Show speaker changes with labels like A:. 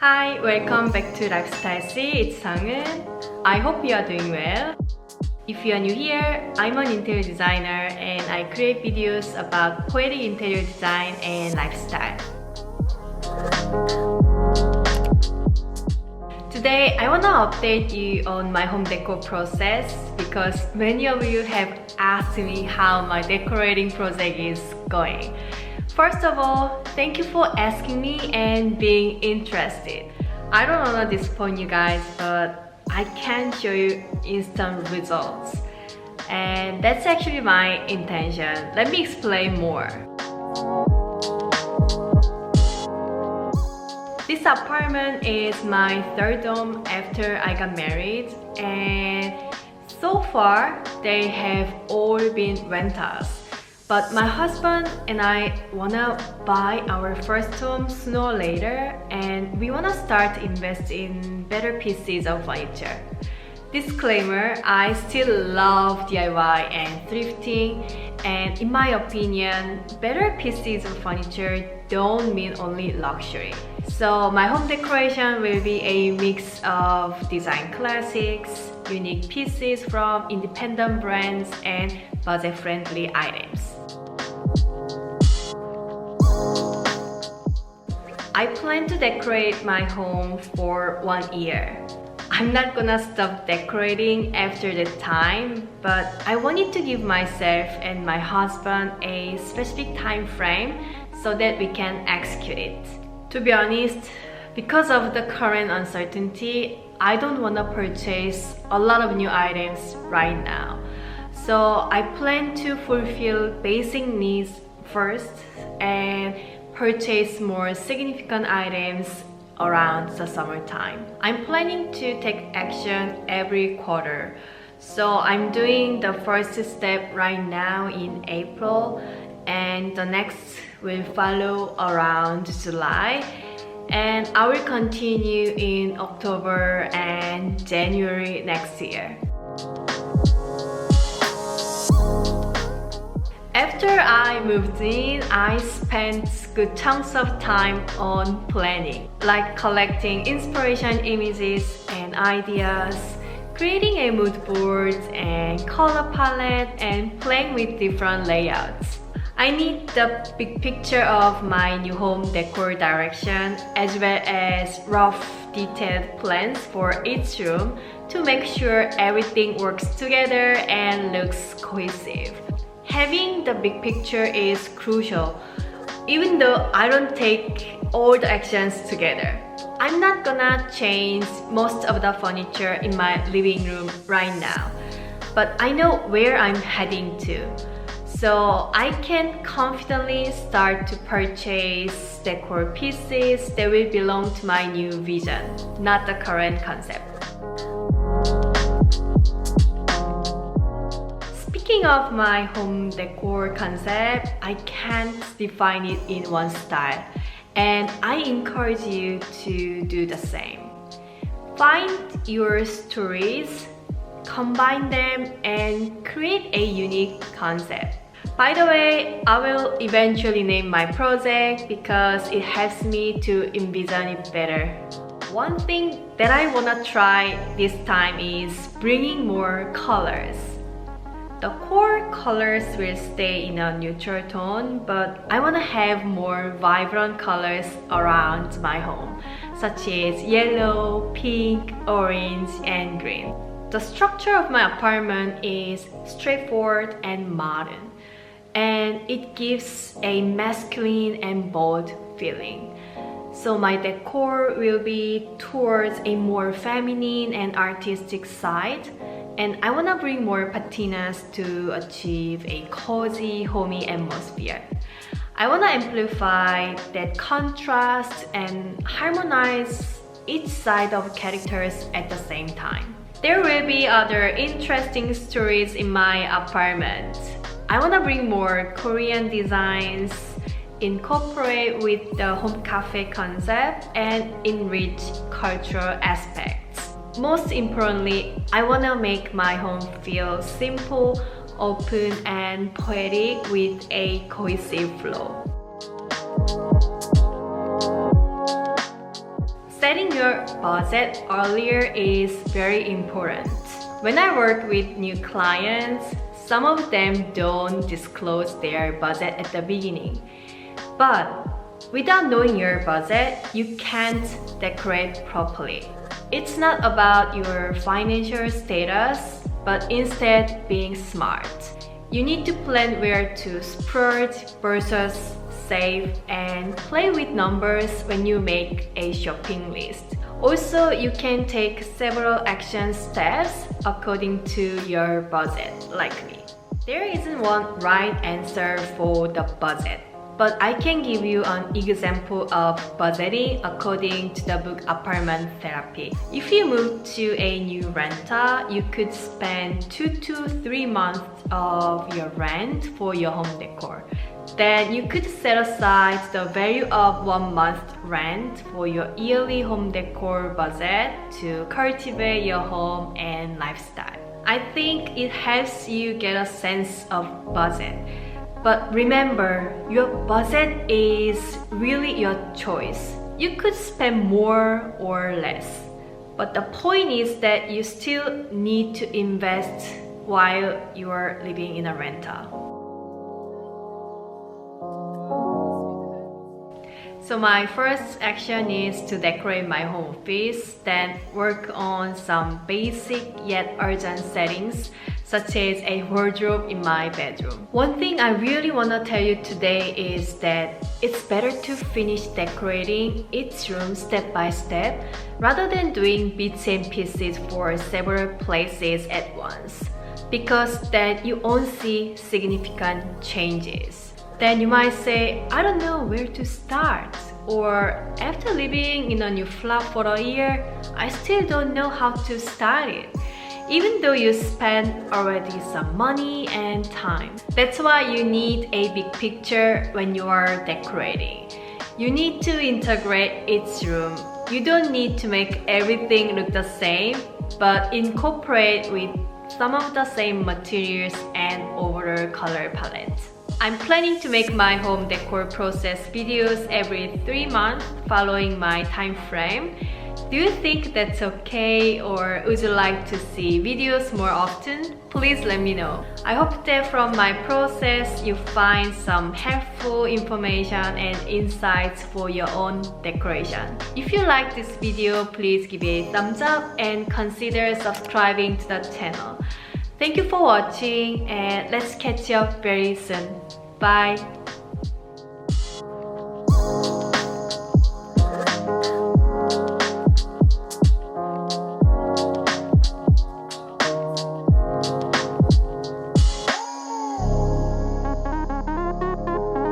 A: Hi, welcome back to Lifestyle C. It's Sungeun. I hope you are doing well. If you are new here, I'm an interior designer and I create videos about poetic interior design and lifestyle. Today, I want to update you on my home decor process because many of you have asked me how my decorating project is going. First of all, thank you for asking me and being interested. I don't want to disappoint you guys, but I can show you instant results. And that's actually my intention. Let me explain more. This apartment is my third home after I got married, and so far they have all been rentals. But my husband and I wanna buy our first home sooner or later, and we wanna start invest in better pieces of furniture. Disclaimer, I still love DIY and thrifting, and in my opinion, better pieces of furniture don't mean only luxury. So my home decoration will be a mix of design classics, unique pieces from independent brands, and budget-friendly items. I plan to decorate my home for 1 year. I'm not gonna stop decorating after that time, but I wanted to give myself and my husband a specific time frame so that we can execute it. To be honest, because of the current uncertainty, I don't want to purchase a lot of new items right now. So I plan to fulfill basic needs first and purchase more significant items around the summertime. I'm planning to take action every quarter. So I'm doing the first step right now in April, and the next will follow around July, and I will continue in October and January next year. After I moved in, I spent good chunks of time on planning, like collecting inspiration images and ideas, creating a mood board and color palette, and playing with different layouts. I need the big picture of my new home decor direction as well as rough detailed plans for each room to make sure everything works together and looks cohesive. Having the big picture is crucial, even though I don't take all the actions together. I'm not gonna change most of the furniture in my living room right now, but I know where I'm heading to. So I can confidently start to purchase decor pieces that will belong to my new vision, not the current concept. Speaking of my home decor concept, I can't define it in one style, and I encourage you to do the same. Find your stories, combine them, and create a unique concept. By the way, I will eventually name my project because it helps me to envision it better. One thing that I wanna try this time is bringing more colors. The core colors will stay in a neutral tone, but I wanna have more vibrant colors around my home, such as yellow, pink, orange, and green. The structure of my apartment is straightforward and modern, and it gives a masculine and bold feeling. So my decor will be towards a more feminine and artistic side, and I want to bring more patinas to achieve a cozy, homey atmosphere. I want to amplify that contrast and harmonize each side of characters at the same time. There will be other interesting stories in my apartment. I want to bring more Korean designs, incorporate with the home cafe concept, and enrich cultural aspects. Most importantly, I want to make my home feel simple, open, and poetic with a cohesive flow. setting your budget earlier is very important. When I work with new clients, some of them don't disclose their budget at the beginning. But without knowing your budget, you can't decorate properly. It's not about your financial status, but instead being smart. You need to plan where to splurge versus save and play with numbers when you make a shopping list. Also, you can take several action steps according to your budget, like me. There isn't one right answer for the budget, but I can give you an example of budgeting according to the book Apartment Therapy. If you move to a new rental, you could spend 2 to 3 months of your rent for your home decor. Then you could set aside the value of 1 month rent for your yearly home decor budget to cultivate your home and lifestyle. I think it helps you get a sense of budget. But remember, your budget is really your choice. You could spend more or less. But the point is that you still need to invest while you are living in a rental. So my first action is to decorate my home office, then work on some basic yet urgent settings, such as a wardrobe in my bedroom. One thing I really want to tell you today is that it's better to finish decorating each room step by step rather than doing bits and pieces for several places at once, because then you won't see significant changes. Then you might say, I don't know where to start. Or after living in a new flat for a year, I still don't know how to start it, even though you spent already some money and time. That's why you need a big picture when you are decorating. You need to integrate each room. You don't need to make everything look the same, but incorporate with some of the same materials and overall color palette. I'm planning to make my home decor process videos every 3 months following my time frame. Do you think that's okay, or would you like to see videos more often? Please let me know. I hope that from my process you find some helpful information and insights for your own decoration. If you like this video, please give it a thumbs up and consider subscribing to the channel. Thank you for watching, and let's catch up very soon. Bye!